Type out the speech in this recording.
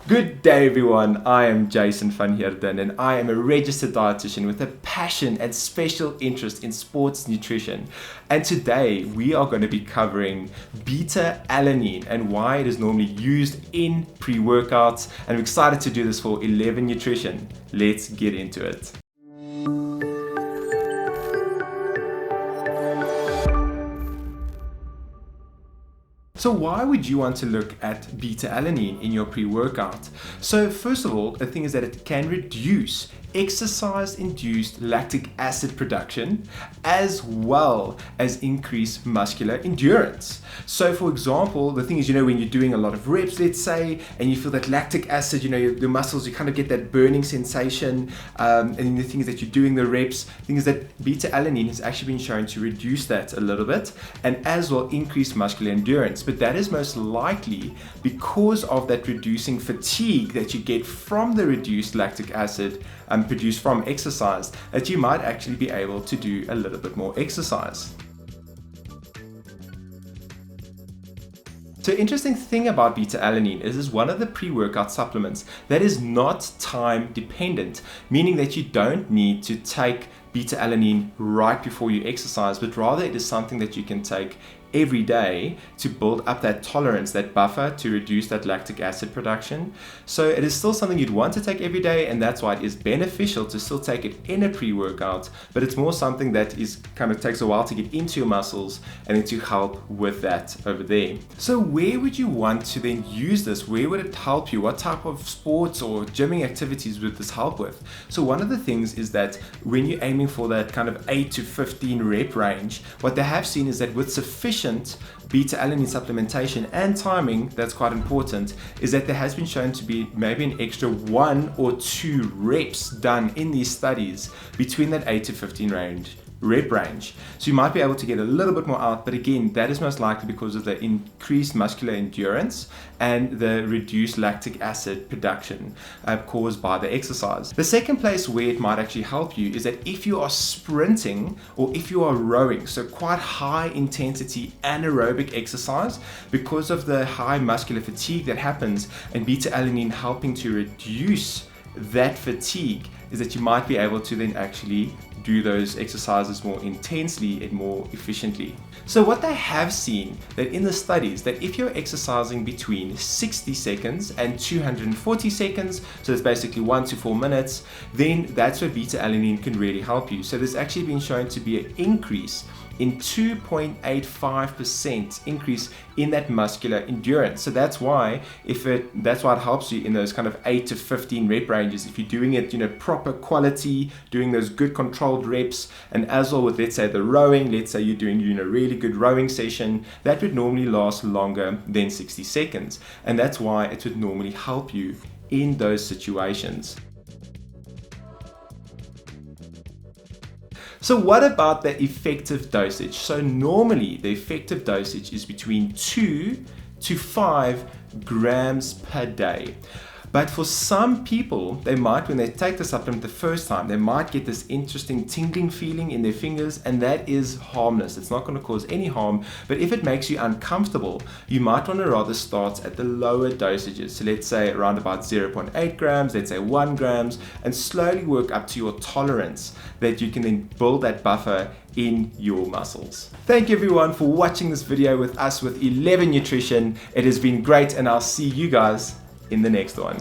Good day everyone, I am Jason van Heerden and I am a registered dietitian with a passion and special interest in sports nutrition. And today we are going to be covering beta alanine and why it is normally used in pre-workouts, and I'm excited to do this for 11 Nutrition. Let's get into it. So why would you want to look at beta alanine in your pre-workout? So first of all, the thing is that it can reduce exercise-induced lactic acid production as well as increase muscular endurance. So for example, the thing is, when you're doing a lot of reps, let's say, and you feel that lactic acid, your muscles, you kind of get that burning sensation, and the thing is that you're doing the reps, the thing is that beta alanine has actually been shown to reduce that a little bit and as well increase muscular endurance. But that is most likely because of that reducing fatigue that you get from the reduced lactic acid produced from exercise, that you might actually be able to do a little bit more exercise. So interesting thing about beta alanine is it's one of the pre-workout supplements that is not time dependent, meaning that you don't need to take beta alanine right before you exercise, but rather it is something that you can take every day to build up that tolerance, that buffer to reduce that lactic acid production. So it is still something you'd want to take every day, and that's why it is beneficial to still take it in a pre-workout, but it's more something that is kind of takes a while to get into your muscles and then to help with that over there. So where would you want to then use this? Where would it help you? What type of sports or gymming activities would this help with? So one of the things is that when you're aiming for that kind of 8 to 15 rep range, what they have seen is that with sufficient beta alanine supplementation and timing, that's quite important, is that there has been shown to be maybe an extra 1 or 2 reps done in these studies between that 8 to 15 rep range. So you might be able to get a little bit more out, but again, that is most likely because of the increased muscular endurance and the reduced lactic acid production caused by the exercise. The second place where it might actually help you is that if you are sprinting or if you are rowing, so quite high intensity anaerobic exercise, because of the high muscular fatigue that happens and beta alanine helping to reduce that fatigue, is that you might be able to then actually do those exercises more intensely and more efficiently. So what they have seen that in the studies, that if you're exercising between 60 seconds and 240 seconds, so that's basically 1 to 4 minutes, then that's where beta alanine can really help you. So there's actually been shown to be an increase in 2.85% increase in that muscular endurance. So that's why it helps you in those kind of 8 to 15 rep ranges. If you're doing it, proper quality, doing those good controlled reps, and as well with, let's say, the rowing, let's say you're doing, a really good rowing session, that would normally last longer than 60 seconds. And that's why it would normally help you in those situations. So what about the effective dosage? So normally the effective dosage is between 2 to 5 grams per day. But for some people, they might, when they take the supplement the first time, they might get this interesting tingling feeling in their fingers, and that is harmless. It's not going to cause any harm, but if it makes you uncomfortable, you might want to rather start at the lower dosages. So let's say around about 0.8 grams, let's say 1 grams, and slowly work up to your tolerance that you can then build that buffer in your muscles. Thank you everyone for watching this video with us with 11 Nutrition. It has been great, and I'll see you guys in the next one.